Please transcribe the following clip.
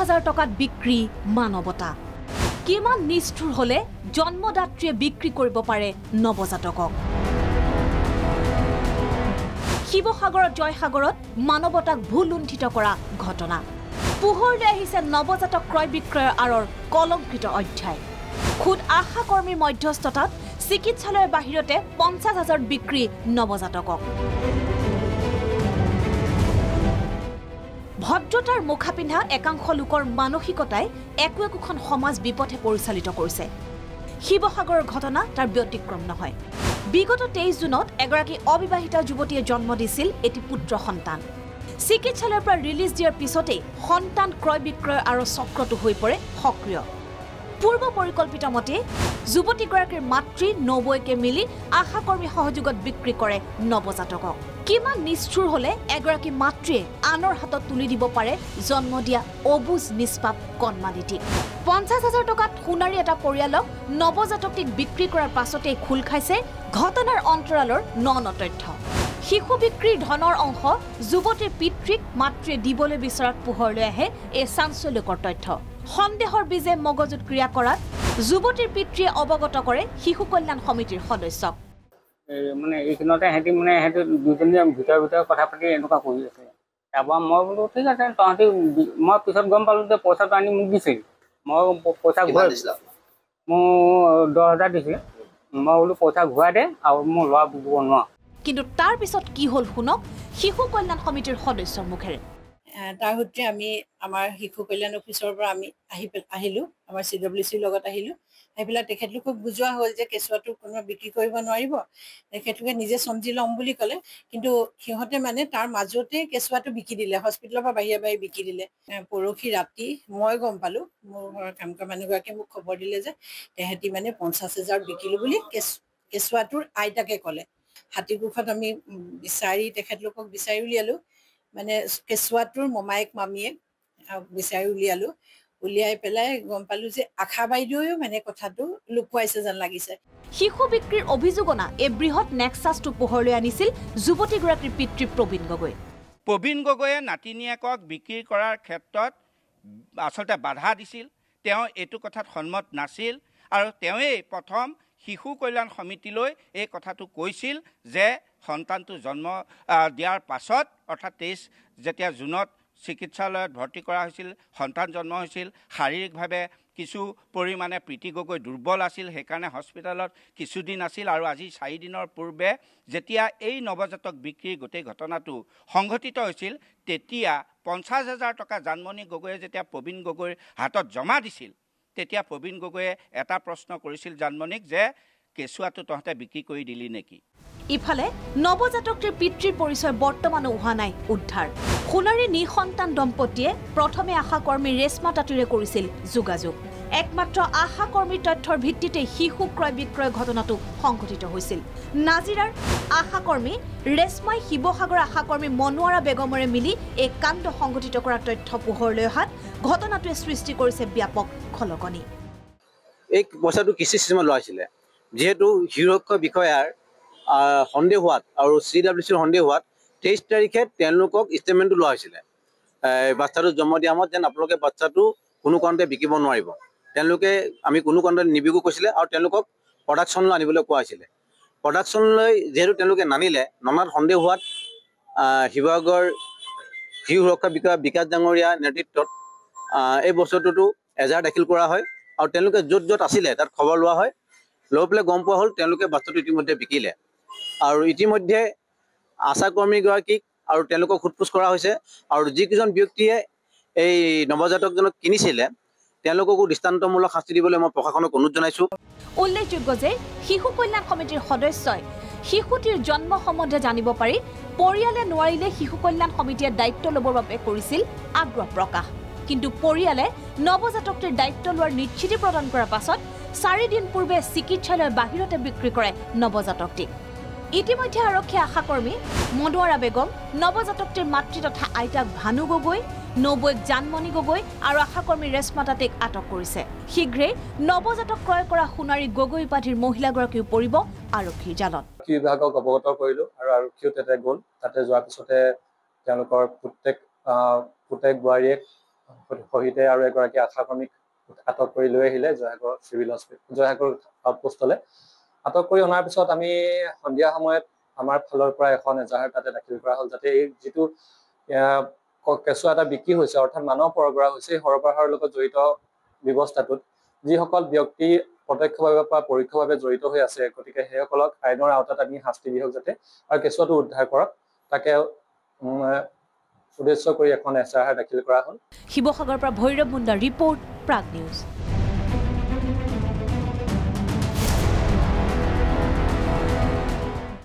50,000 টকাত বিক্ৰী মানৱতা কিমান নিষ্ঠুৰ হলে জন্মদাত্ৰীয়ে বিক্ৰী কৰিব পাৰে নৱজাতকক শিৱসাগৰৰ জয়সাগৰত মানৱতাক ভুলুণ্ঠিত কৰা ঘটনা পোহৰলৈ আহিছে নৱজাতক ক্ৰয় বিক্ৰয়ৰ আঁৰৰ কলংকিত অধ্যায় খুদ আশা কৰ্মীৰ মধ্যস্থতাত চিকিৎসালয়ৰ বাহিৰতে 50,000 বিক্ৰী নৱজাতকক ভদ্ৰতাৰ মুখা পিন্ধা একাংশ লোকৰ মানসিকতাই একোখন সমাজ বিপথে পৰিচালিত কৰিছে শিৱসাগৰৰ ঘটনা তাৰ ব্যতিক্ৰম নহয় বিগত 23 জুনত এগৰাকী অবিবাহিতা যুৱতীয়ে জন্ম দিছিল এটি পুত্ৰ সন্তান চিকিৎসালয়ৰ পৰা ৰিলিজ দিয়াৰ পিছতে সন্তান ক্ৰয় বিক্ৰয় আৰু চক্ৰটো হৈ পৰে সক্ৰিয় পূৰ্ব পৰিকল্পিত মতে যুৱতীগৰাকীৰ মাতৃ নবৈকে মিলি আশা কৰ্মী সহযোগত বিক্ৰী কৰে নৱজাতকক কিমান নিষ্ঠুৰ হলে এগৰাকী মাতৃয়ে আনৰ হাতত তুলি দিব পাৰে জন্ম দিয়া অবুজ নিষ্পাপ কন্মালিটিক 50,000 টকাত সোণাৰী এটা পৰিয়ালক নৱজাতকটিক বিক্ৰী কৰাৰ পাছতে খোল খাইছে ঘটনাৰ অন্তৰালৰ ন তথ্য শিশু বিক্ৰীৰ ধনৰ অংশ যুৱতীৰ পিতৃক মাতৃয়ে দিবলৈ বিচৰাত পোহৰলৈ আহে এই চাঞ্চল্যকৰ তথ্য সন্দেহৰ বীজে মগজুত ক্ৰিয়া কৰাত যুৱতীৰ পিতৃয়ে অৱগত কৰে শিশু কল্যাণ সমিতিৰ সদস্যক মানে এইখিনতে হেঁতি দুজনীয়ে ভিতৰে কথা পাতি এনেকুৱা কৰি আছে তাৰপৰা মই বোলো ঠিক আছে তহঁতি মই পিছত গম পালোঁ যে পইচাটো আনি মোক দিছিল মই পইচা ঘূৰাই দিছিলোঁ মোৰ 10,000 দিছিলে মই বোলো পইচা ঘূৰাই দে আৰু মোৰ ল'ৰা বুজিব নোৱাৰোঁ কিন্তু তাৰ পিছত কি হ'ল শুনক শিশু কল্যাণ সমিতিৰ সদস্যৰ মুখেৰে তাৰ সূত্ৰে আমি আমাৰ শিশু কল্যাণ অফিচৰ পৰা আমি আহিলোঁ আমাৰ CWCৰ লগত আহিলোঁ আহি পেলাই তেখেতলোকক বুজোৱা হ'ল যে কেঁচুৱাটো কোনোবা বিক্ৰী কৰিব নোৱাৰিব তেখেতলোকে নিজে চমজি ল'ম বুলি ক'লে কিন্তু সিহঁতে মানে তাৰ মাজতে কেঁচুৱাটো বিকি দিলে হস্পিটেলৰ পৰা বাহিৰে বিকি দিলে পৰহি ৰাতি মই গম পালোঁ মোৰ ঘৰৰ কাম কৰা মানুহগৰাকীয়ে মোক খবৰ দিলে যে তেহেঁতি মানে 50,000 বিকিলোঁ বুলি কেঁচুৱাটোৰ আইতাকে ক'লে হাতীকোষত আমি তেখেতলোকক বিচাৰি উলিয়ালোঁ মানে কেঁচুৱাটোৰ মমায়েক মামীয়ে বিচাৰি উলিয়াই পেলাই গম পালোঁ যে আশা বাইদেৱেও মানে কথাটো লুকুৱাইছে যেন লাগিছে শিশু বিক্ৰীৰ অভিযোগনা এই বৃহৎ নেক্সাছটো পোহৰলৈ আনিছিল যুৱতীগৰাকীৰ পিতৃ প্ৰবীণ গগৈয়ে নাতিনীয়েকক বিক্ৰী কৰাৰ ক্ষেত্ৰত আচলতে বাধা দিছিল তেওঁ এইটো কথাত সন্মত নাছিল আৰু তেওঁৱেই প্ৰথম শিশু কল্যাণ সমিতিলৈ এই কথাটো কৈছিল যে সন্তানটো জন্ম দিয়াৰ পাছত অৰ্থাৎ 23 যেতিয়া জুনত চিকিৎসালয়ত ভৰ্তি কৰা হৈছিল সন্তান জন্ম হৈছিল শাৰীৰিকভাৱে কিছু পৰিমাণে প্ৰীতি গগৈ দুৰ্বল আছিল সেইকাৰণে হস্পিটেলত কিছুদিন আছিল আৰু আজি 4 দিনৰ পূৰ্বে যেতিয়া এই নৱজাতক বিক্ৰীৰ গোটেই ঘটনাটো সংঘটিত হৈছিল তেতিয়া 50,000 টকা জানমণি গগৈয়ে যেতিয়া প্ৰবীণ গগৈৰ হাতত জমা দিছিল তেতিয়া প্ৰবীণ গগৈয়ে এটা প্ৰশ্ন কৰিছিল জানমণিক যে কেঁচুৱাটো তহঁতে বিক্ৰী কৰি দিলি নেকি ইফালে নৱজাতকটিৰ পিতৃৰ পৰিচয় বৰ্তমানো হোৱা নাই উদ্ধাৰ সোণাৰী নিসন্তান দম্পতীয়ে প্ৰথমে আশা কৰ্মী ৰেশমা তাঁতীৰে কৰিছিল যোগাযোগ একমাত্ৰ আশা কৰ্মীৰ তথ্যৰ ভিত্তিতে শিশু ক্ৰয় বিক্ৰয় ঘটনাটো সংঘটিত হৈছিল নাজিৰাৰ আশা কৰ্মী ৰেশমাই শিৱসাগৰ আশা কৰ্মী মনোৱাৰা বেগমৰে মিলি এই কাণ্ড সংঘটিত কৰা তথ্য পোহৰলৈ অহাত ঘটনাটোৱে সৃষ্টি কৰিছে ব্যাপক খলকনি এই পইচাটো কিস্তি চিষ্টেমত লোৱা হৈছিলে যেহেতু সুৰক্ষা বিষয়াৰ সন্দেহ হোৱাত আৰু CWCৰ সন্দেহ হোৱাত 23 তাৰিখে তেওঁলোকক ষ্টেটমেণ্টটো লোৱা হৈছিলে বাচ্চাটো জন্ম দিয়া সময়ত যেন আপোনালোকে বাচ্চাটো কোনো কাৰণতে বিকিব নোৱাৰিব তেওঁলোকে আমি কোনো কাৰণতে নিবিকো কৈছিলে আৰু তেওঁলোকক প্ৰডাকশ্যনলৈ আনিবলৈ কোৱা হৈছিলে প্ৰডাকশ্যনলৈ যেহেতু তেওঁলোকে নানিলে ননাত সন্দেহ হোৱাত শিৱসাগৰ শিশু সুৰক্ষা বিষয়া বিকাশ ডাঙৰীয়া নেতৃত্বত এই বস্তুটো এজাহাৰ দাখিল কৰা হয় আৰু তেওঁলোকে য'ত আছিলে তাত খবৰ লোৱা হয় লৈ পেলাই গম পোৱা হ'ল তেওঁলোকে বাচ্চাটো ইতিমধ্যে বিকিলে আৰু ইতিমধ্যে আশা কৰ্মীগৰাকীক আৰু তেওঁলোকক সোধপোছ কৰা হৈছে আৰু যিকেইজন ব্যক্তিয়ে এই নৱজাতকজনক কিনিছিলে তেওঁলোককো দৃষ্টান্তমূলক শাস্তি দিবলৈ মই প্ৰশাসনক অনুৰোধ জনাইছোঁ উল্লেখযোগ্য যে শিশু কল্যাণ সমিতিৰ সদস্যই শিশুটিৰ জন্ম সম্বন্ধে জানিব পাৰি পৰিয়ালে নোৱাৰিলে শিশু কল্যাণ সমিতিয়ে দায়িত্ব ল'বৰ বাবে কৰিছিল আগ্ৰহ প্ৰকাশ কিন্তু পৰিয়ালে নৱজাতকটিৰ দায়িত্ব লোৱাৰ নিশ্চিতি প্ৰদান কৰাৰ পাছত 4 দিন পূৰ্বে চিকিৎসালয়ৰ বাহিৰতে বিক্ৰী কৰে নৱজাতকটিক ইতিমধ্যে আৰক্ষী আশা কৰ্মী মনোৱাৰা বেগম নৱজাতকটিৰ মাতৃ তথা আইতাক ভানু গগৈ নবৈক জানমণি গগৈ আৰু আশা কৰ্মী ৰেশমা তাঁতীক আটক কৰিছে শীঘ্ৰেই নৱজাতক ক্ৰয় কৰা সোণাৰী গগৈ উপাধিৰ মহিলাগৰাকীও পৰিব আৰক্ষীৰ জালত বিভাগক অৱগত কৰিলোঁ আৰু আৰক্ষীও তাতে গ'ল তাতে যোৱাৰ পিছতে তেওঁলোকৰ পুতেক বোৱাৰীয়েক সহিতে আৰু এগৰাকী আশাকৰ্মীক আটক কৰি লৈ আহিলে জয়সাগৰ চিভিল হস্পিটেল জয়সাগৰ আউটপোষ্টলৈ আটক কৰি অনাৰ পিছত আমি সন্ধিয়া সময়ত আমাৰ ফালৰ পৰা এখন এজাহাৰ তাতে দাখিল কৰা হ'ল যাতে এই যিটো কেঁচুৱা এটা বিক্ৰী হৈছে অৰ্থাৎ মানৱ সৰবৰাহ হৈছে এই সৰবৰাহৰ লগত জড়িত ব্যৱস্থাটোত যিসকল ব্যক্তি প্ৰত্যক্ষভাৱে বা পৰোক্ষভাৱে জড়িত হৈ আছে গতিকে সেইসকলক আইনৰ আওতাত আমি শাস্তি দিয়ক যাতে আৰু কেঁচুৱাটো উদ্ধাৰ কৰক তাকে উদ্দেশ্য কৰি এখন এজাহাৰ দাখিল কৰা হ'ল। শিৱসাগৰৰ পৰা ভৈৰৱ মুণ্ডাৰ ৰিপৰ্ট প্ৰাগ নিউজ।